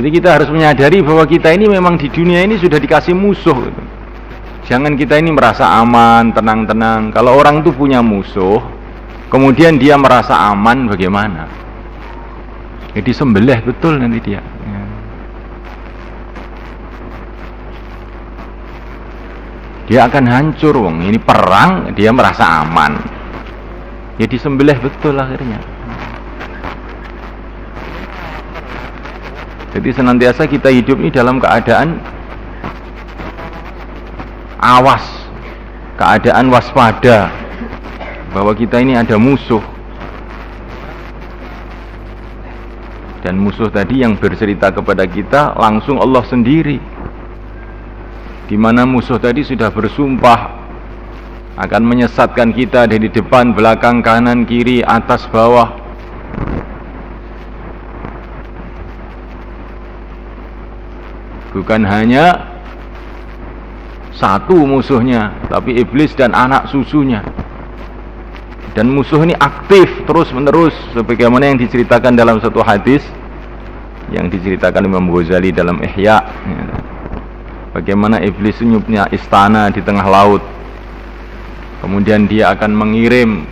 Jadi kita harus menyadari bahwa kita ini memang di dunia ini sudah dikasih musuh gitu. Jangan kita ini merasa aman, tenang-tenang. Kalau orang itu punya musuh, kemudian dia merasa aman, bagaimana? Jadi sembelih betul nanti dia. Dia akan hancur, wong. Ini perang, dia merasa aman. Jadi sembelih betul akhirnya. Jadi senantiasa kita hidup ini dalam keadaan awas, keadaan waspada bahwa kita ini ada musuh. Dan musuh tadi yang bercerita kepada kita langsung Allah sendiri, di mana musuh tadi sudah bersumpah akan menyesatkan kita dari depan, belakang, kanan, kiri, atas, bawah. Bukan hanya satu musuhnya, tapi iblis dan anak susunya. Dan musuh ini aktif terus menerus, sebagaimana yang diceritakan dalam satu hadis yang diceritakan Imam Ghazali dalam Ihya. Bagaimana iblis punya istana di tengah laut, kemudian dia akan mengirim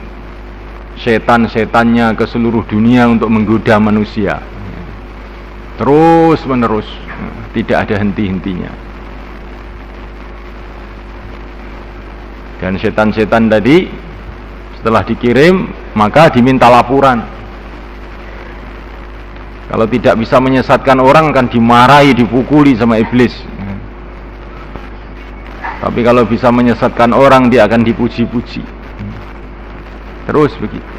setan-setannya ke seluruh dunia untuk menggoda manusia, terus menerus, tidak ada henti-hentinya. Dan setan-setan tadi setelah dikirim maka diminta laporan. Kalau tidak bisa menyesatkan orang akan dimarahi, dipukuli sama iblis. Tapi kalau bisa menyesatkan orang dia akan dipuji-puji. Terus begitu.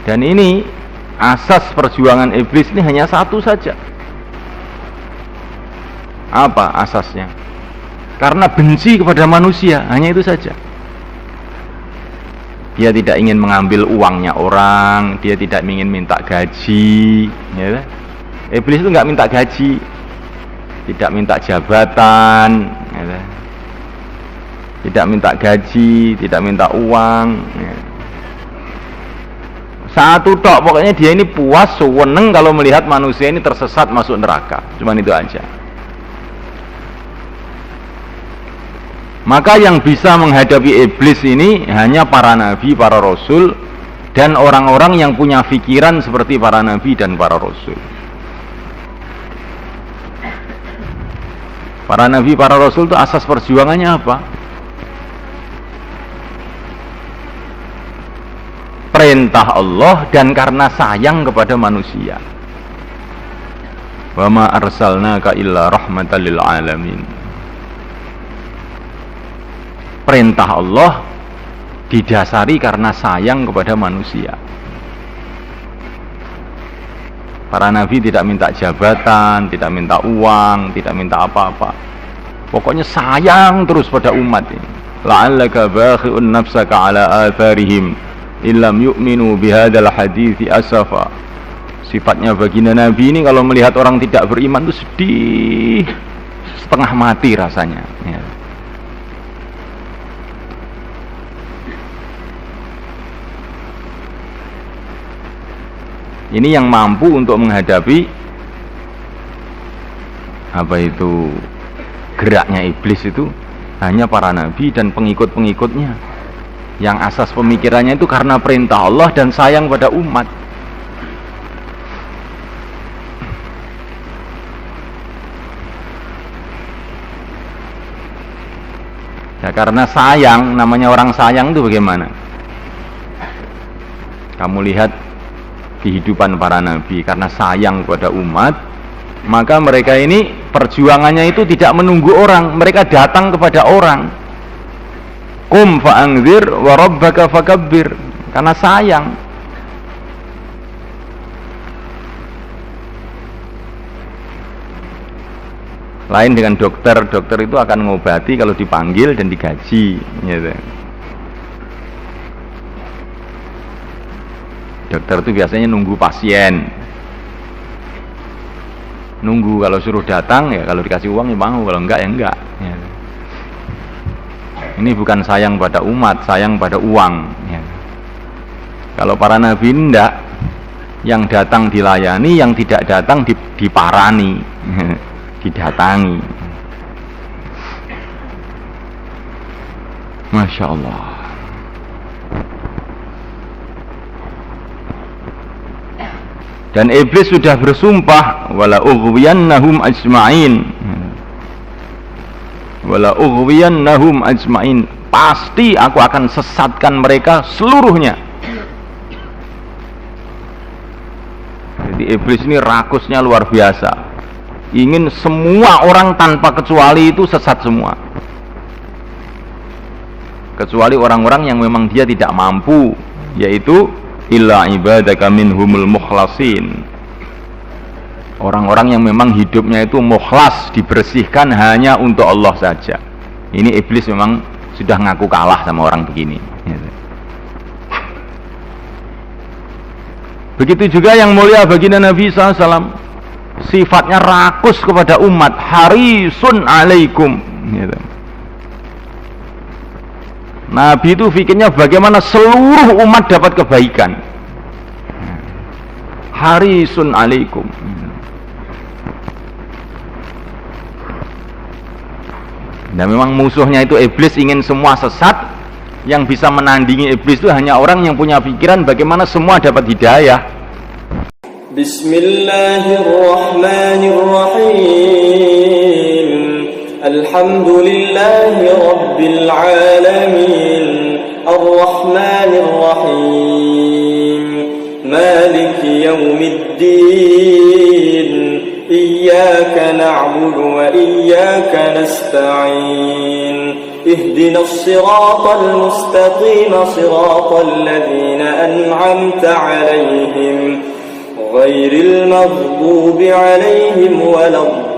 Dan ini asas perjuangan iblis ini hanya satu saja. Apa asasnya? Karena benci kepada manusia, hanya itu saja. Dia tidak ingin mengambil uangnya orang, dia tidak ingin minta gaji, ya. Iblis itu nggak minta gaji, tidak minta jabatan, ya. Tidak minta gaji, tidak minta uang, ya. Satu tok, pokoknya dia ini puas, seneng kalau melihat manusia ini tersesat masuk neraka. Cuman itu aja. Maka yang bisa menghadapi iblis ini hanya para nabi, para rasul, dan orang-orang yang punya pikiran seperti para nabi dan para rasul. Para nabi, para rasul itu asas perjuangannya apa? Perintah Allah dan karena sayang kepada manusia. Wa ma arsalnaka illa rahmatan lil alamin. Perintah Allah didasari karena sayang kepada manusia. Para nabi tidak minta jabatan, tidak minta uang, tidak minta apa-apa. Pokoknya sayang terus pada umat ini. La'allaka bakhi'un nafsaka ala atharihim illam yu'minu bihadzal hadithi asafa. Sifatnya baginda nabi ini kalau melihat orang tidak beriman itu sedih, setengah mati rasanya, ya. Ini yang mampu untuk menghadapi apa itu geraknya iblis itu hanya para nabi dan pengikut-pengikutnya yang asas pemikirannya itu karena perintah Allah dan sayang pada umat. Ya karena sayang, namanya orang sayang itu bagaimana? Kamu lihat kehidupan para nabi, karena sayang kepada umat, maka mereka ini perjuangannya itu tidak menunggu orang, mereka datang kepada orang. Qum fa'anzir wa rabbaka fakabbir, karena sayang. Lain dengan dokter, dokter itu akan mengobati kalau dipanggil dan digaji, gitu. Dokter itu biasanya nunggu pasien, nunggu kalau suruh datang ya, kalau dikasih uang ya mau, kalau enggak ya enggak, ya. Ini bukan sayang pada umat, sayang pada uang, ya. Kalau para nabi enggak, Yang datang dilayani, yang tidak datang diparani, didatangi. Masya Allah. Dan iblis sudah bersumpah, wala ughwiyannahum ajma'in, wala ughwiyannahum ajma'in, pasti aku akan sesatkan mereka seluruhnya. Jadi iblis ini rakusnya luar biasa, ingin semua orang tanpa kecuali itu sesat semua, kecuali orang-orang yang memang dia tidak mampu, yaitu illa ibadaka minhumul mukhlasin, orang-orang yang memang hidupnya itu mukhlas, dibersihkan hanya untuk Allah saja. Ini iblis memang sudah ngaku kalah sama orang begini. Begitu juga yang mulia baginda Nabi SAW, sifatnya rakus kepada umat, harisun alaikum. Nabi itu fikirnya bagaimana seluruh umat dapat kebaikan. Harisun alaikum. Dan memang musuhnya itu iblis, ingin semua sesat. Yang bisa menandingi iblis itu hanya orang yang punya pikiran bagaimana semua dapat hidayah. Bismillahirrahmanirrahim. Alhamdulillahi Rabbil Alamin, Ar-Rahmanir Rahim, Maliki Yawmiddin, Iyyaka na'budu wa iyyaka nasta'in, Ihdinas siratal mustaqim, siratal ladzina an'amta 'alaihim, ghairil maghdubi 'alaihim waladdallin.